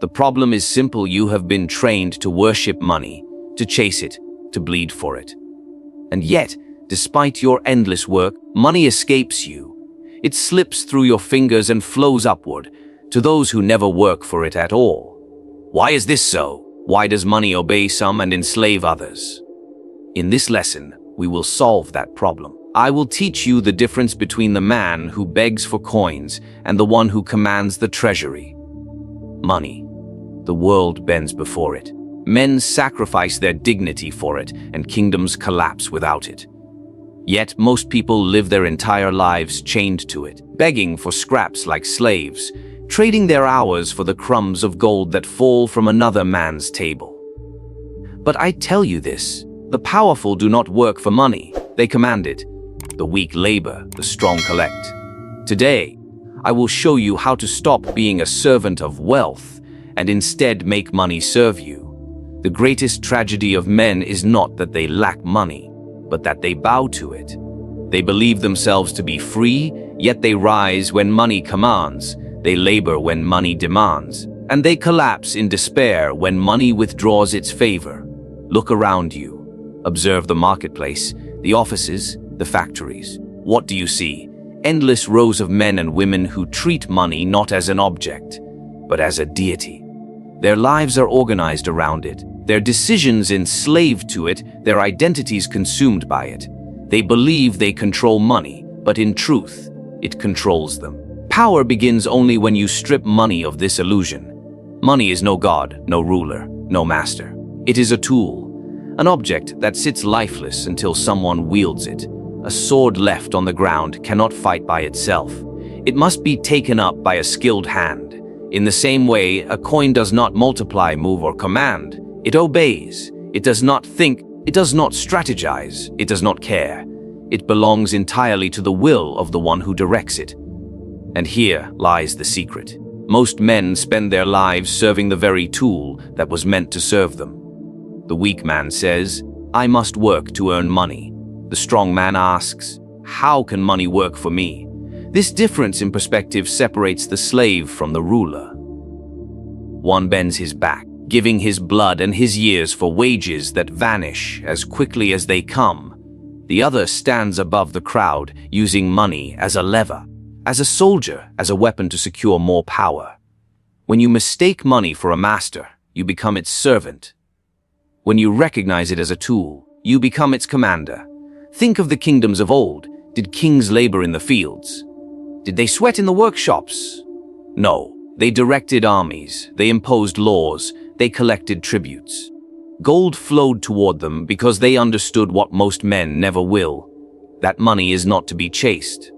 The problem is simple. You have been trained to worship money, to chase it, to bleed for it. And yet, despite your endless work, money escapes you. It slips through your fingers and flows upward to those who never work for it at all. Why is this so? Why does money obey some and enslave others? In this lesson, we will solve that problem. I will teach you the difference between the man who begs for coins and the one who commands the treasury. Money. The world bends before it. Men sacrifice their dignity for it, and kingdoms collapse without it. Yet most people live their entire lives chained to it, begging for scraps like slaves, trading their hours for the crumbs of gold that fall from another man's table. But I tell you this, the powerful do not work for money, they command it. The weak labor, the strong collect. Today, I will show you how to stop being a servant of wealth and instead make money serve you. The greatest tragedy of men is not that they lack money, but that they bow to it. They believe themselves to be free, yet they rise when money commands, they labor when money demands, and they collapse in despair when money withdraws its favor. Look around you. Observe the marketplace, the offices, the factories. What do you see? Endless rows of men and women who treat money not as an object, but as a deity. Their lives are organized around it, their decisions enslaved to it, their identities consumed by it. They believe they control money, but in truth, it controls them. Power begins only when you strip money of this illusion. Money is no god, no ruler, no master. It is a tool, an object that sits lifeless until someone wields it. A sword left on the ground cannot fight by itself. It must be taken up by a skilled hand. In the same way, a coin does not multiply, move, or command. It obeys. It does not think. It does not strategize. It does not care. It belongs entirely to the will of the one who directs it. And here lies the secret. Most men spend their lives serving the very tool that was meant to serve them. The weak man says, "I must work to earn money." The strong man asks, "How can money work for me?" This difference in perspective separates the slave from the ruler. One bends his back, giving his blood and his years for wages that vanish as quickly as they come. The other stands above the crowd, using money as a lever, as a soldier, as a weapon to secure more power. When you mistake money for a master, you become its servant. When you recognize it as a tool, you become its commander. Think of the kingdoms of old. Did kings labor in the fields? Did they sweat in the workshops? No. They directed armies, they imposed laws, they collected tributes. Gold flowed toward them because they understood what most men never will. That money is not to be chased.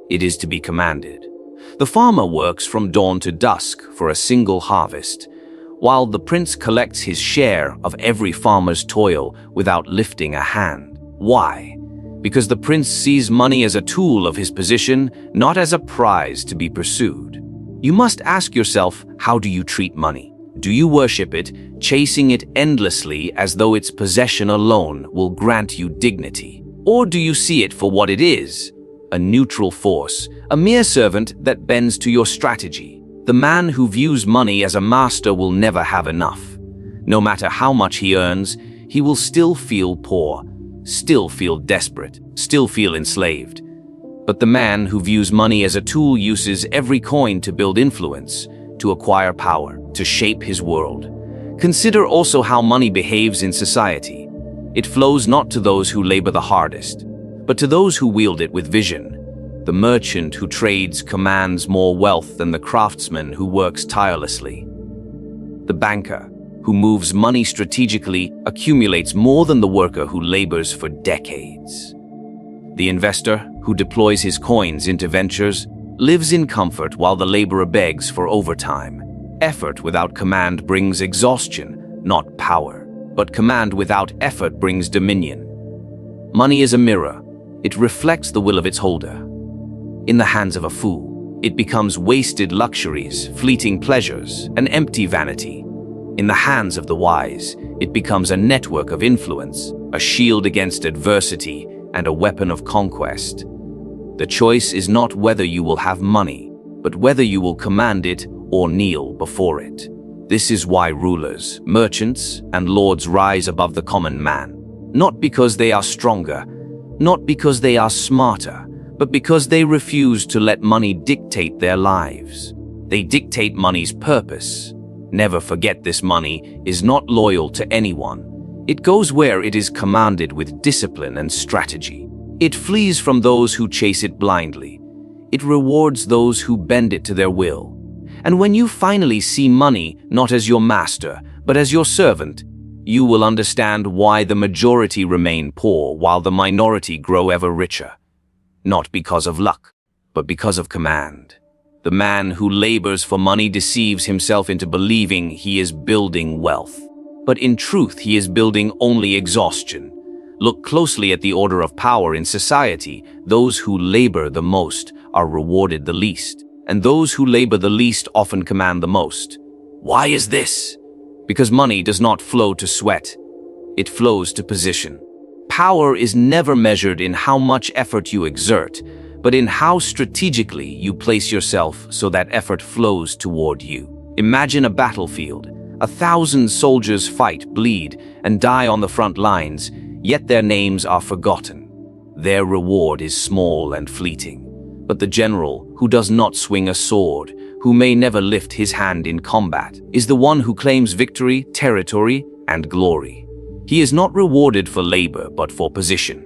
It is to be commanded. The farmer works from dawn to dusk for a single harvest, while the prince collects his share of every farmer's toil without lifting a hand. Why? Because the prince sees money as a tool of his position, not as a prize to be pursued. You must ask yourself, how do you treat money? Do you worship it, chasing it endlessly as though its possession alone will grant you dignity? Or do you see it for what it is? A neutral force, a mere servant that bends to your strategy. The man who views money as a master will never have enough. No matter how much he earns, he will still feel poor, still feel desperate, still feel enslaved. But the man who views money as a tool uses every coin to build influence, to acquire power, to shape his world. Consider also how money behaves in society. It flows not to those who labor the hardest, but to those who wield it with vision. The merchant who trades commands more wealth than the craftsman who works tirelessly. The banker, who moves money strategically, accumulates more than the worker who labors for decades. The investor, who deploys his coins into ventures, lives in comfort while the laborer begs for overtime. Effort without command brings exhaustion, not power. But command without effort brings dominion. Money is a mirror. It reflects the will of its holder. In the hands of a fool, it becomes wasted luxuries, fleeting pleasures, an empty vanity. In the hands of the wise, it becomes a network of influence, a shield against adversity, and a weapon of conquest. The choice is not whether you will have money, but whether you will command it or kneel before it. This is why rulers, merchants, and lords rise above the common man. Not because they are stronger, not because they are smarter, but because they refuse to let money dictate their lives. They dictate money's purpose. Never forget this: money is not loyal to anyone. It goes where it is commanded with discipline and strategy. It flees from those who chase it blindly. It rewards those who bend it to their will. And when you finally see money not as your master, but as your servant, you will understand why the majority remain poor while the minority grow ever richer. Not because of luck, but because of command. The man who labors for money deceives himself into believing he is building wealth. But in truth, he is building only exhaustion. Look closely at the order of power in society. Those who labor the most are rewarded the least, and those who labor the least often command the most. Why is this? Because money does not flow to sweat. It flows to position. Power is never measured in how much effort you exert, but in how strategically you place yourself so that effort flows toward you. Imagine a battlefield. 1,000 soldiers fight, bleed, and die on the front lines, yet their names are forgotten. Their reward is small and fleeting. But the general, who does not swing a sword, who may never lift his hand in combat, is the one who claims victory, territory, and glory. He is not rewarded for labor, but for position.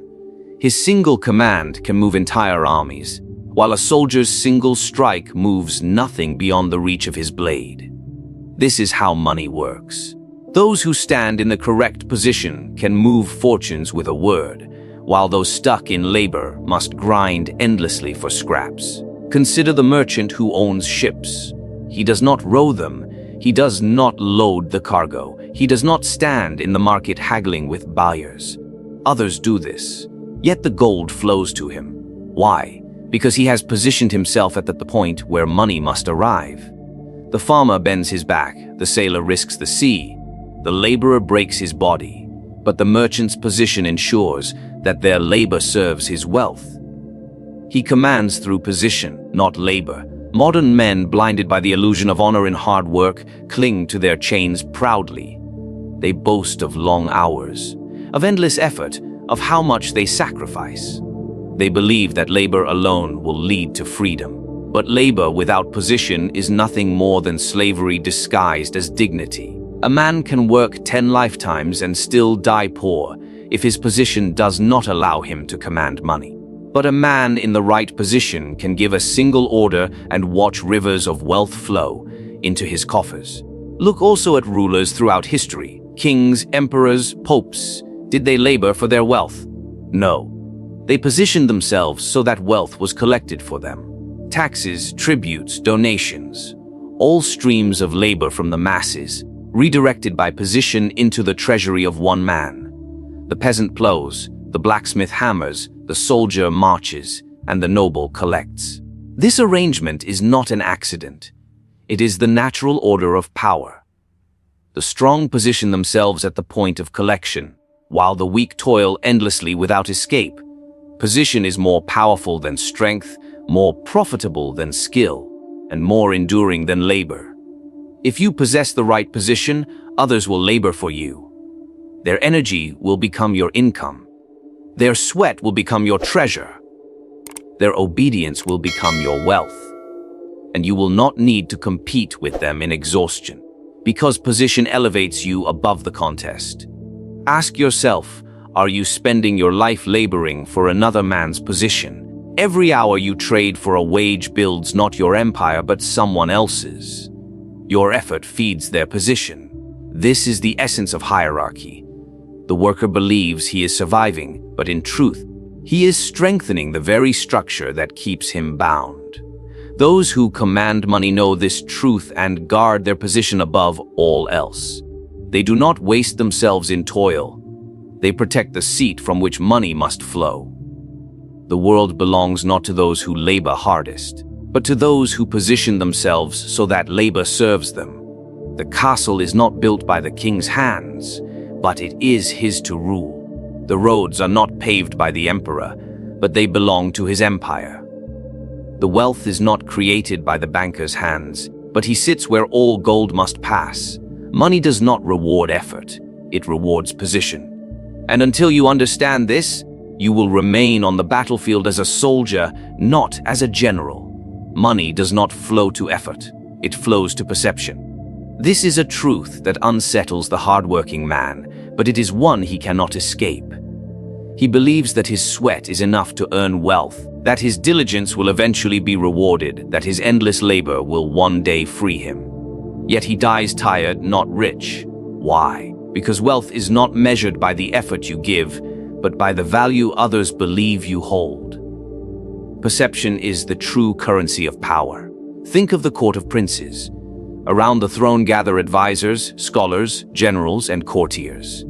His single command can move entire armies, while a soldier's single strike moves nothing beyond the reach of his blade. This is how money works. Those who stand in the correct position can move fortunes with a word, while those stuck in labor must grind endlessly for scraps. Consider the merchant who owns ships. He does not row them. He does not load the cargo. He does not stand in the market haggling with buyers. Others do this, yet the gold flows to him. Why? Because he has positioned himself at the point where money must arrive. The farmer bends his back, the sailor risks the sea, the laborer breaks his body, but the merchant's position ensures that their labor serves his wealth. He commands through position, not labor. Modern men, blinded by the illusion of honor in hard work, cling to their chains proudly. They boast of long hours, of endless effort, of how much they sacrifice. They believe that labor alone will lead to freedom. But labor without position is nothing more than slavery disguised as dignity. A man can work 10 lifetimes and still die poor if his position does not allow him to command money. But a man in the right position can give a single order and watch rivers of wealth flow into his coffers. Look also at rulers throughout history. Kings, emperors, popes. Did they labor for their wealth? No. They positioned themselves so that wealth was collected for them. Taxes, tributes, donations, all streams of labor from the masses, redirected by position into the treasury of one man. The peasant plows, the blacksmith hammers, the soldier marches, and the noble collects. This arrangement is not an accident. It is the natural order of power. The strong position themselves at the point of collection, while the weak toil endlessly without escape. Position is more powerful than strength, more profitable than skill, and more enduring than labor. If you possess the right position, others will labor for you. Their energy will become your income. Their sweat will become your treasure. Their obedience will become your wealth. And you will not need to compete with them in exhaustion, because position elevates you above the contest. Ask yourself, are you spending your life laboring for another man's position? Every hour you trade for a wage builds not your empire, but someone else's. Your effort feeds their position. This is the essence of hierarchy. The worker believes he is surviving, but in truth, he is strengthening the very structure that keeps him bound. Those who command money know this truth and guard their position above all else. They do not waste themselves in toil. They protect the seat from which money must flow. The world belongs not to those who labor hardest, but to those who position themselves so that labor serves them. The castle is not built by the king's hands, but it is his to rule. The roads are not paved by the emperor, but they belong to his empire. The wealth is not created by the banker's hands, but he sits where all gold must pass. Money does not reward effort, it rewards position. And until you understand this, you will remain on the battlefield as a soldier, not as a general. Money does not flow to effort, it flows to perception. This is a truth that unsettles the hardworking man, but it is one he cannot escape. He believes that his sweat is enough to earn wealth, that his diligence will eventually be rewarded, that his endless labor will one day free him. Yet he dies tired, not rich. Why? Because wealth is not measured by the effort you give, but by the value others believe you hold. Perception is the true currency of power. Think of the court of princes. Around the throne gather advisors, scholars, generals, and courtiers.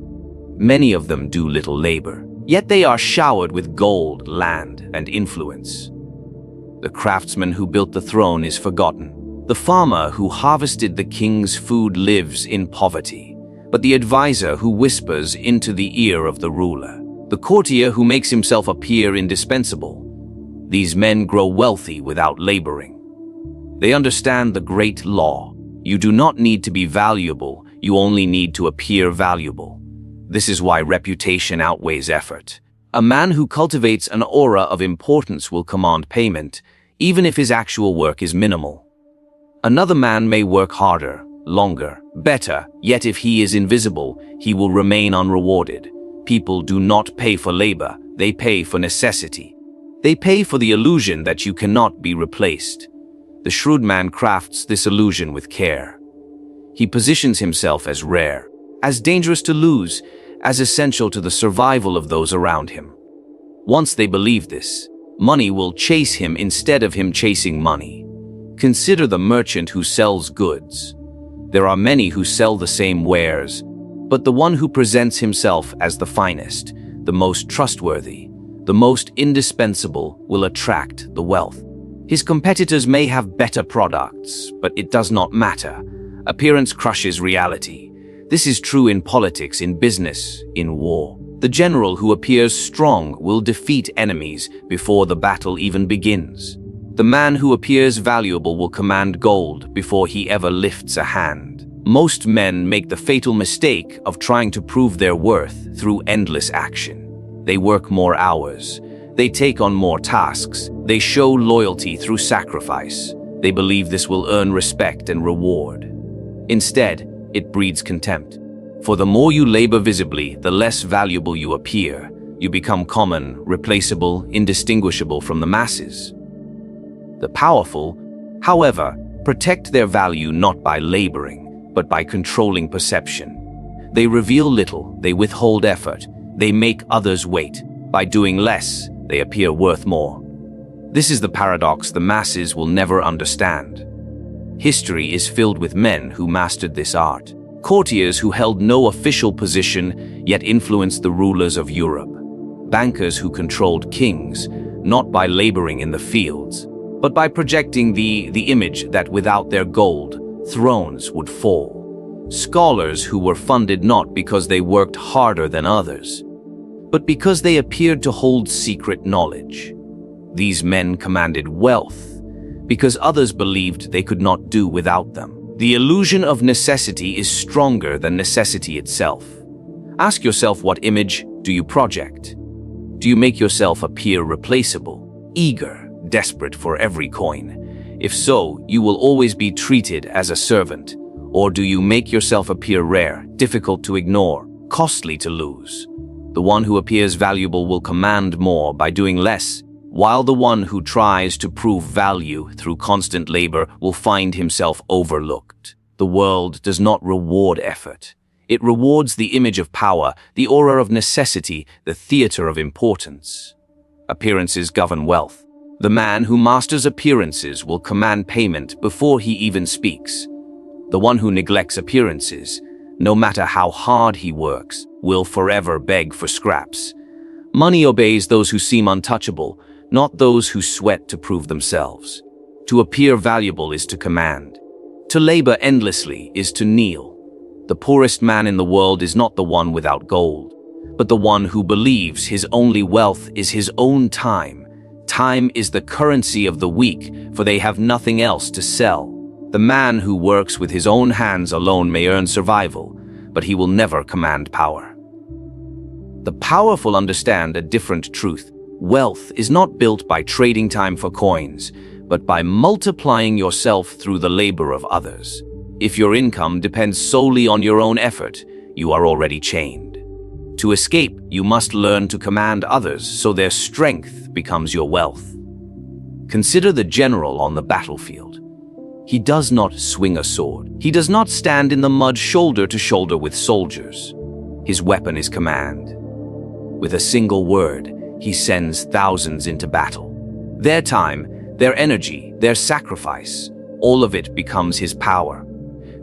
Many of them do little labor, yet they are showered with gold, land, and influence. The craftsman who built the throne is forgotten. The farmer who harvested the king's food lives in poverty, but the advisor who whispers into the ear of the ruler, the courtier who makes himself appear indispensable. These men grow wealthy without laboring. They understand the great law. You do not need to be valuable, you only need to appear valuable. This is why reputation outweighs effort. A man who cultivates an aura of importance will command payment, even if his actual work is minimal. Another man may work harder, longer, better, yet if he is invisible, he will remain unrewarded. People do not pay for labor, they pay for necessity. They pay for the illusion that you cannot be replaced. The shrewd man crafts this illusion with care. He positions himself as rare, as dangerous to lose, as essential to the survival of those around him. Once they believe this, money will chase him instead of him chasing money. Consider the merchant who sells goods. There are many who sell the same wares, but the one who presents himself as the finest, the most trustworthy, the most indispensable will attract the wealth. His competitors may have better products, but it does not matter. Appearance crushes reality. This is true in politics, in business, in war. The general who appears strong will defeat enemies before the battle even begins. The man who appears valuable will command gold before he ever lifts a hand. Most men make the fatal mistake of trying to prove their worth through endless action. They work more hours. They take on more tasks. They show loyalty through sacrifice. They believe this will earn respect and reward. Instead, it breeds contempt. For the more you labor visibly, the less valuable you appear. You become common, replaceable, indistinguishable from the masses. The powerful, however, protect their value not by laboring, but by controlling perception. They reveal little, they withhold effort, they make others wait. By doing less, they appear worth more. This is the paradox the masses will never understand. History is filled with men who mastered this art. Courtiers who held no official position yet influenced the rulers of Europe. Bankers who controlled kings, not by laboring in the fields, but by projecting the image that without their gold, thrones would fall. Scholars who were funded not because they worked harder than others, but because they appeared to hold secret knowledge. These men commanded wealth because others believed they could not do without them. The illusion of necessity is stronger than necessity itself. Ask yourself, what image do you project? Do you make yourself appear replaceable, eager, desperate for every coin? If so, you will always be treated as a servant. Or do you make yourself appear rare, difficult to ignore, costly to lose? The one who appears valuable will command more by doing less, while the one who tries to prove value through constant labor will find himself overlooked. The world does not reward effort. It rewards the image of power, the aura of necessity, the theater of importance. Appearances govern wealth. The man who masters appearances will command payment before he even speaks. The one who neglects appearances, no matter how hard he works, will forever beg for scraps. Money obeys those who seem untouchable, not those who sweat to prove themselves. To appear valuable is to command. To labor endlessly is to kneel. The poorest man in the world is not the one without gold, but the one who believes his only wealth is his own time. Time is the currency of the weak, for they have nothing else to sell. The man who works with his own hands alone may earn survival, but he will never command power. The powerful understand a different truth. Wealth is not built by trading time for coins, but by multiplying yourself through the labor of others. If your income depends solely on your own effort, you are already chained. To escape, you must learn to command others so their strength becomes your wealth. Consider the general on the battlefield. He does not swing a sword. He does not stand in the mud shoulder to shoulder with soldiers. His weapon is command. With a single word, he sends thousands into battle. Their time, their energy, their sacrifice, all of it becomes his power.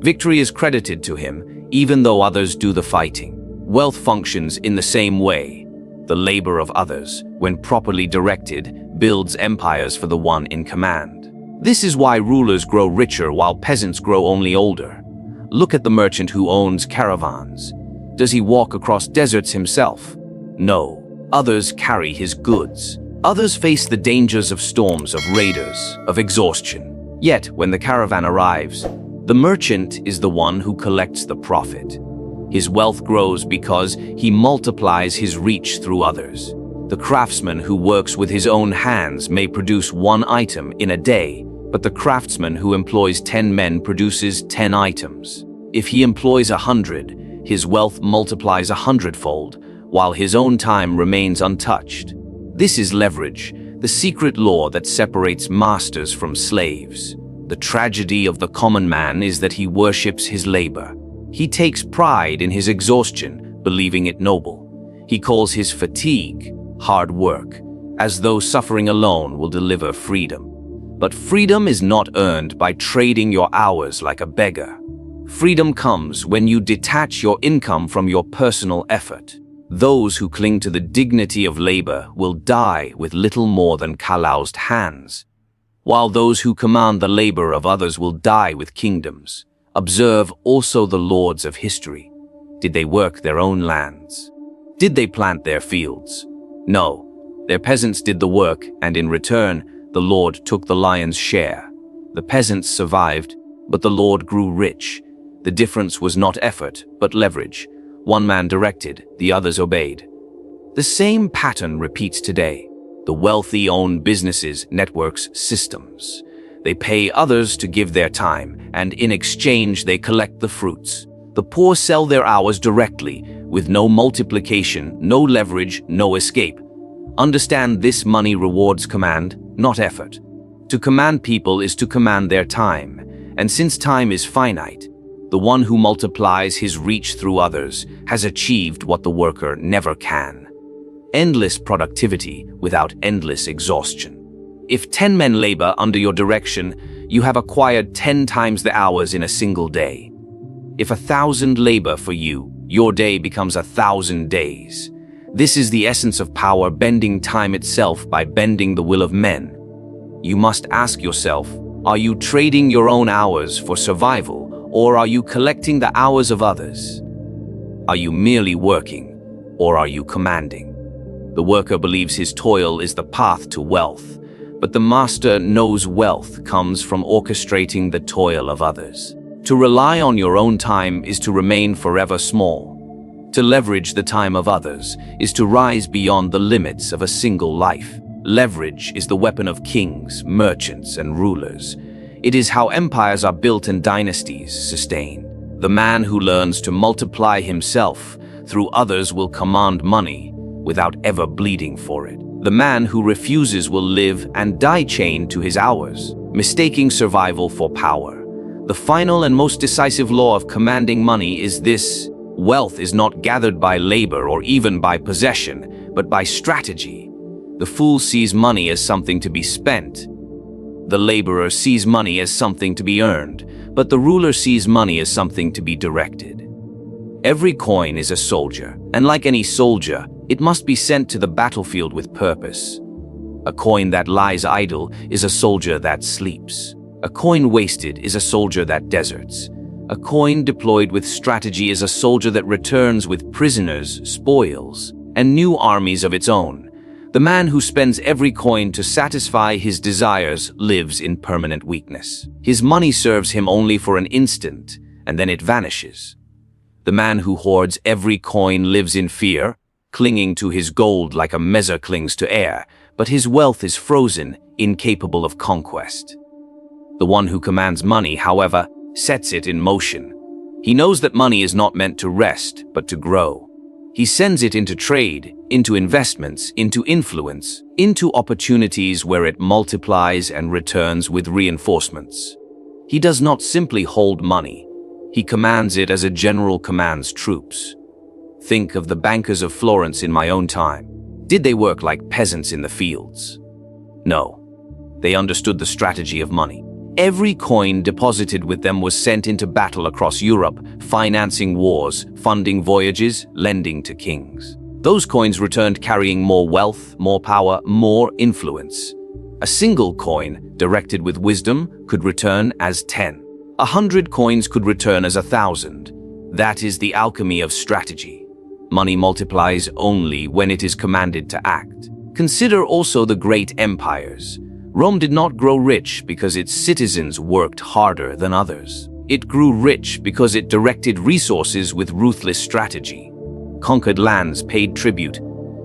Victory is credited to him, even though others do the fighting. Wealth functions in the same way. The labor of others, when properly directed, builds empires for the one in command. This is why rulers grow richer while peasants grow only older. Look at the merchant who owns caravans. Does he walk across deserts himself? No. Others carry his goods. Others face the dangers of storms, of raiders, of exhaustion. Yet, when the caravan arrives, the merchant is the one who collects the profit. His wealth grows because he multiplies his reach through others. The craftsman who works with his own hands may produce one item in a day, but the craftsman who employs 10 men produces 10 items. If he employs 100, his wealth multiplies 100-fold, while his own time remains untouched. This is leverage, the secret law that separates masters from slaves. The tragedy of the common man is that he worships his labor. He takes pride in his exhaustion, believing it noble. He calls his fatigue hard work, as though suffering alone will deliver freedom. But freedom is not earned by trading your hours like a beggar. Freedom comes when you detach your income from your personal effort. Those who cling to the dignity of labor will die with little more than calloused hands, while those who command the labor of others will die with kingdoms. Observe also the lords of history. Did they work their own lands? Did they plant their fields? No. Their peasants did the work, and in return, the lord took the lion's share. The peasants survived, but the lord grew rich. The difference was not effort, but leverage. One man directed, the others obeyed. The same pattern repeats today. The wealthy own businesses, networks, systems. They pay others to give their time, and in exchange they collect the fruits. The poor sell their hours directly, with no multiplication, no leverage, no escape. Understand this: money rewards command, not effort. To command people is to command their time, and since time is finite, the one who multiplies his reach through others has achieved what the worker never can. Endless productivity without endless exhaustion. If 10 men labor under your direction, you have acquired 10 times the hours in a single day. If 1,000 labor for you, your day becomes 1,000 days. This is the essence of power, bending time itself by bending the will of men. You must ask yourself, are you trading your own hours for survival, or are you collecting the hours of others? Are you merely working, or are you commanding? The worker believes his toil is the path to wealth, but the master knows wealth comes from orchestrating the toil of others. To rely on your own time is to remain forever small. To leverage the time of others is to rise beyond the limits of a single life. Leverage is the weapon of kings, merchants, and rulers. It is how empires are built and dynasties sustained. The man who learns to multiply himself through others will command money without ever bleeding for it. The man who refuses will live and die chained to his hours, mistaking survival for power. The final and most decisive law of commanding money is this: wealth is not gathered by labor or even by possession, but by strategy. The fool sees money as something to be spent. The laborer sees money as something to be earned, but the ruler sees money as something to be directed. Every coin is a soldier, and like any soldier, it must be sent to the battlefield with purpose. A coin that lies idle is a soldier that sleeps. A coin wasted is a soldier that deserts. A coin deployed with strategy is a soldier that returns with prisoners, spoils, and new armies of its own. The man who spends every coin to satisfy his desires lives in permanent weakness. His money serves him only for an instant, and then it vanishes. The man who hoards every coin lives in fear, clinging to his gold like a mezzer clings to air, but his wealth is frozen, incapable of conquest. The one who commands money, however, sets it in motion. He knows that money is not meant to rest, but to grow. He sends it into trade, into investments, into influence, into opportunities where it multiplies and returns with reinforcements. He does not simply hold money. He commands it as a general commands troops. Think of the bankers of Florence in my own time. Did they work like peasants in the fields? No. They understood the strategy of money. Every coin deposited with them was sent into battle across Europe, financing wars, funding voyages, lending to kings. Those coins returned carrying more wealth, more power, more influence. A single coin, directed with wisdom, could return as 10. 100 coins could return as 1,000. That is the alchemy of strategy. Money multiplies only when it is commanded to act. Consider also the great empires. Rome did not grow rich because its citizens worked harder than others. It grew rich because it directed resources with ruthless strategy. Conquered lands paid tribute.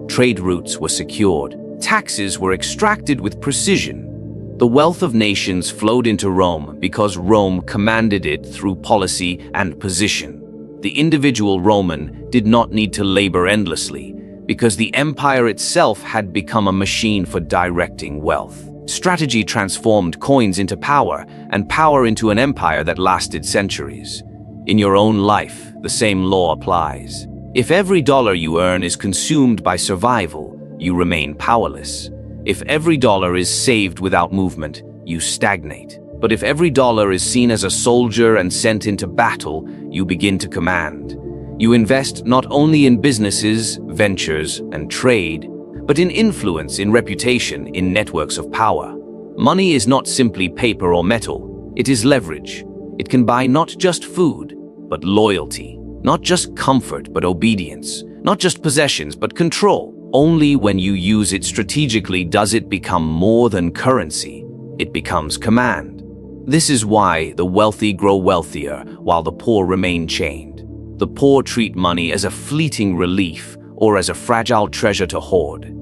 Trade routes were secured. Taxes were extracted with precision. The wealth of nations flowed into Rome because Rome commanded it through policy and position. The individual Roman did not need to labor endlessly because the empire itself had become a machine for directing wealth. Strategy transformed coins into power, and power into an empire that lasted centuries. In your own life, the same law applies. If every dollar you earn is consumed by survival, you remain powerless. If every dollar is saved without movement, you stagnate. But if every dollar is seen as a soldier and sent into battle, you begin to command. You invest not only in businesses, ventures, and trade, but in influence, in reputation, in networks of power. Money is not simply paper or metal. It is leverage. It can buy not just food, but loyalty. Not just comfort, but obedience. Not just possessions, but control. Only when you use it strategically does it become more than currency. It becomes command. This is why the wealthy grow wealthier while the poor remain chained. The poor treat money as a fleeting relief or as a fragile treasure to hoard.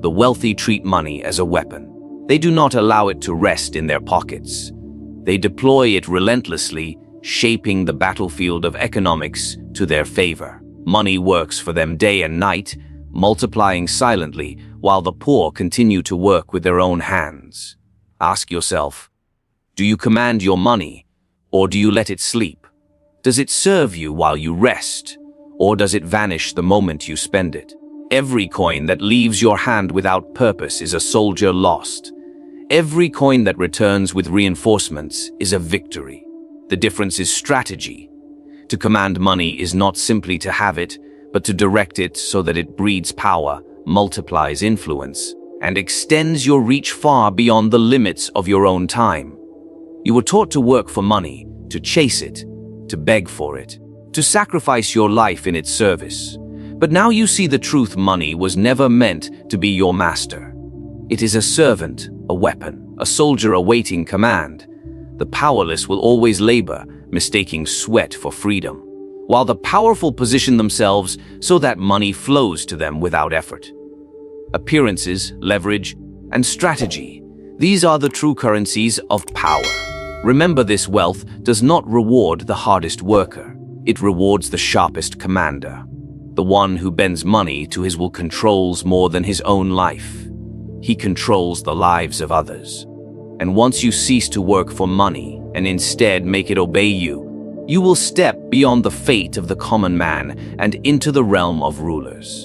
The wealthy treat money as a weapon. They do not allow it to rest in their pockets. They deploy it relentlessly, shaping the battlefield of economics to their favor. Money works for them day and night, multiplying silently while the poor continue to work with their own hands. Ask yourself, do you command your money, or do you let it sleep? Does it serve you while you rest, or does it vanish the moment you spend it? Every coin that leaves your hand without purpose is a soldier lost. Every coin that returns with reinforcements is a victory. The difference is strategy. To command money is not simply to have it, but to direct it so that it breeds power, multiplies influence, and extends your reach far beyond the limits of your own time. You were taught to work for money, to chase it, to beg for it, to sacrifice your life in its service. But now you see the truth: money was never meant to be your master. It is a servant, a weapon, a soldier awaiting command. The powerless will always labor, mistaking sweat for freedom, while the powerful position themselves so that money flows to them without effort. Appearances, leverage, and strategy. These are the true currencies of power. Remember, this wealth does not reward the hardest worker. It rewards the sharpest commander. The one who bends money to his will controls more than his own life. He controls the lives of others. And once you cease to work for money and instead make it obey you, you will step beyond the fate of the common man and into the realm of rulers.